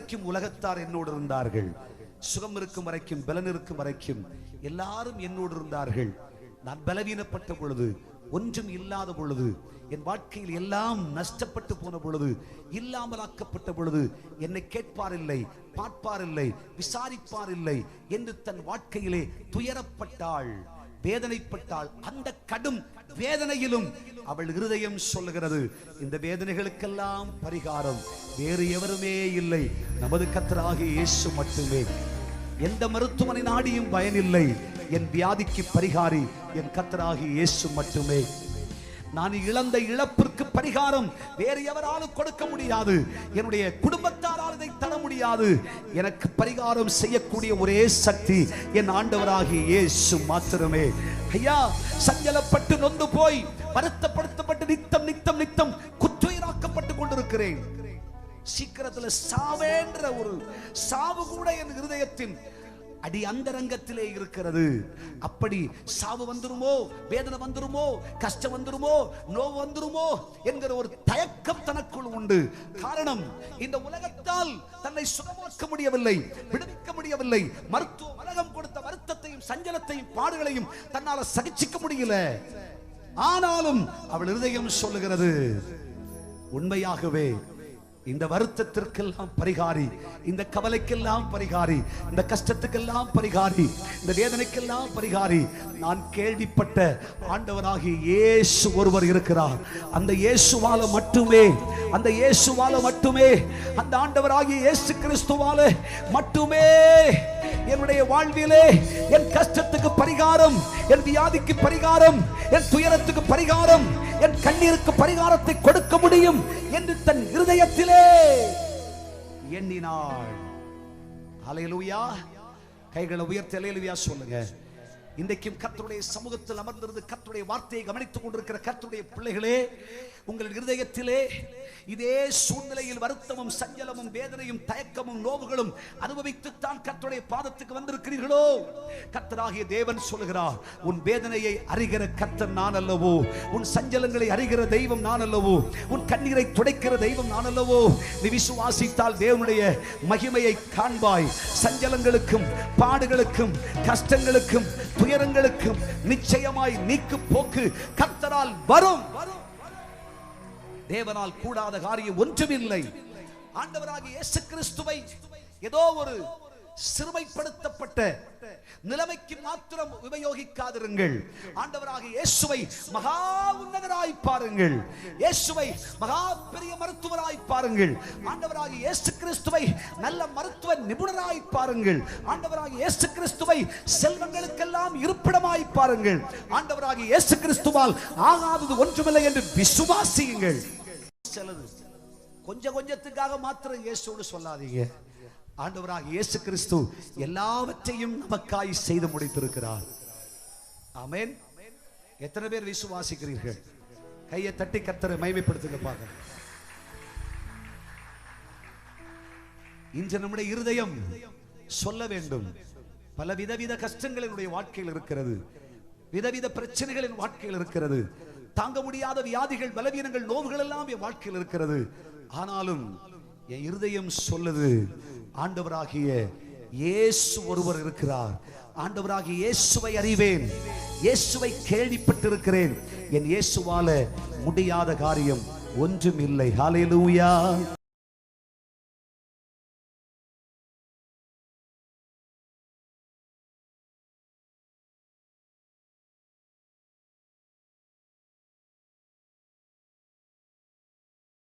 வரைக்கும் உலகத்தார் என்னோடு இருந்தார்கள். சுகம் இருக்கும் வரைக்கும், பலன் இருக்கும் வரைக்கும் எல்லாரும் என்னோடு இருந்தார்கள். நான் பலவீனப்பட்ட பொழுது, ஒன்றும் இல்லாத பொழுது, என் வாழ்க்கையில் எல்லாம் நஷ்டப்பட்டு போன பொழுது, இல்லாமலாக்கப்பட்ட பொழுது என்னை கேட்பார் இல்லை, பார்ப்பார் இல்லை, விசாரிப்பார் இல்லை என்று தன் வாழ்க்கையிலே துயரப்பட்டாள், வேதனைப்பட்டாள். அந்த கடும் வேதனையிலும் அவள் இருதயம் சொல்லுகிறது, இந்த வேதனைகளுக்கெல்லாம் பரிகாரம் வேறு எவருமே இல்லை, நமது கர்த்தராகிய இயேசு மட்டுமே. எந்த மருத்துவமனை நாடியும் பயனில்லை, என் வியாதிக்கு பரிகாரி என் கர்த்தராகிய இயேசு மட்டுமே. நான் இழந்த இழப்பிற்கு பரிகாரம் வேறு எவராலும் கொடுக்க முடியாது, என்னுடைய குடும்பத்தாரால் இதை தர முடியாது. எனக்கு பரிகாரம் செய்யக்கூடிய ஒரே சக்தி என் ஆண்டவராகிய இயேசு மாத்திரமே. ஐயா, சஞ்சலப்பட்டு நொந்து போய் வருத்தப்படுத்தப்பட்டு நித்தம் நித்தம் நித்தம் குற்றுயிராக்கப்பட்டு கொண்டிருக்கிறேன். சீக்கிரத்தில் சாவேன்ற ஒரு சாவு கூட என் இருதயத்தின் அடி அந்தரங்கத்திலே இருக்கிறது. அப்படி சாவு வந்துருமோ, வேதனை வந்துருமோ, கஷ்டம் வந்துருமோ, நோவு வந்துருமோ என்கிற ஒரு தயக்கம் தனக்குள் உண்டு. காரணம், இந்த உலகத்தால் தன்னை சுகமாக்க முடியவில்லை, விடுவிக்க முடியவில்லை. மருத்துவ உலகம் கொடுத்த வருத்தத்தையும் சஞ்சலத்தையும் பாடுகளையும் தன்னால சகிச்சிக்க முடியல. ஆனாலும் அவள் இருதயம் சொல்லுகிறது, உண்மையாகவே இந்த வருத்தத்திற்கெல்லாம் பரிகாரி, இந்த கவலைக்கெல்லாம் பரிகாரி, இந்த கஷ்டத்துக்கெல்லாம் பரிகாரி, இந்த வேதனைக்கெல்லாம் பரிகாரி நான் கேள்விப்பட்ட ஆண்டவராகிய இயேசு ஒருவர் இருக்கிறார். அந்த இயேசுவால மட்டுமே, அந்த இயேசுவால மட்டுமே, அந்த ஆண்டவராகிய இயேசு கிறிஸ்துவால மட்டுமே என்னுடைய வாழ்விலே என் கஷ்டத்துக்கு பரிகாரம், என் வியாதிக்கு பரிகாரம், என் துயரத்துக்கு பரிகாரம், என் கண்ணீருக்கு பரிகாரத்தை கொடுக்க முடியும் என்று தன் இருதயத்திலே எண்ணினாள். ஹல்லேலூயா. கைகளை உயர்த்தி ஹல்லேலூயா சொல்லுங்க. இன்றைக்கும் கர்த்தருடைய சமூகத்தில் அமர்ந்திருந்து கர்த்தருடைய வார்த்தையை கவனித்துக் கொண்டிருக்கிற கர்த்தருடைய பிள்ளைகளே, உங்கள் இருதயத்திலே இதே சூழ்நிலையில் வருத்தமும் சஞ்சலமும் வேதனையும் தயக்கமும் நோவுகளும் அனுபவித்துத்தான் கர்த்தருடைய பாதத்துக்கு வந்திருக்கிறீர்களோ? கர்த்தராகிய தேவன் சொல்கிறார், உன் வேதனையை அறிகிற கர்த்தர் நான் அல்லவோ, உன் சஞ்சலங்களை அறிகிற தெய்வம் நான் அல்லவோ, உன் கண்ணீரை துடைக்கிற தெய்வம் நான் அல்லவோ. நீ விசுவாசித்தால் தேவனுடைய மகிமையை காண்பாய். சஞ்சலங்களுக்கும் பாடுகளுக்கும் கஷ்டங்களுக்கும் துயரங்களுக்கும் நிச்சயமாய் நீக்கு போக்கு கர்த்தரால் வரும். தேவனால் கூடாத காரியம் ஒன்றுமில்லை. ஆண்டவராகிய இயேசு கிறிஸ்துவை ஏதோ ஒரு சிறுமைப்படுத்தப்பட்ட நிலைமைக்கு மாத்திரம் உபயோகிக்காதிருங்கள். ஆண்டவராகிய இயேசுவை மகா உன்னதராய் பாருங்கள். இயேசுவை மகா பெரிய மருத்துவராய் பாருங்கள். ஆண்டவராகிய இயேசு கிறிஸ்துவை நல்ல மருத்துவ நிபுணராய் பாருங்கள். ஆண்டவராகிய இயேசு கிறிஸ்துவை செல்வங்களுக்கெல்லாம் இருப்பிடமாய் பாருங்கள். ஆண்டவராகிய இயேசு கிறிஸ்துவால் ஆகாதது ஒன்றுமில்லை என்று விசுவாசியுங்கள். கொஞ்சம் கொஞ்சத்துக்காக மாத்திரம் இயேசுவோடு சொல்லாதீங்க. ஆண்டவராகிய இயேசு கிறிஸ்து எல்லாவற்றையும் நமக்காய் செய்து முடித்திருக்கிறார். ஆமென். எத்தனை பேர் விசுவாசிக்கிறீர்கள்? கையை தட்டி கர்த்தரை மகிமைப்படுத்துங்க பாருங்க. இன்று நம்முடைய இருதயம் சொல்ல வேண்டும். பல விதவித கஷ்டங்கள் என்னுடைய வாழ்க்கையில் இருக்கிறது, விதவித பிரச்சனைகள் என் வாழ்க்கையில் இருக்கிறது, தாங்க முடியாத வியாதிகள், பலவீனங்கள், நோவுகள் எல்லாம் என் வாழ்க்கையில் இருக்கிறது. ஆனாலும் என் இருதயம் சொல்லுது, ஆண்டவராகிய இயேசு ஒருவர் இருக்கிறார். ஆண்டவராகிய இயேசுவை அறிவேன், இயேசுவை கேள்விப்பட்டிருக்கிறேன். என் இயேசுவால முடியாத காரியம் ஒன்றும் இல்லை. ஹல்லேலூயா.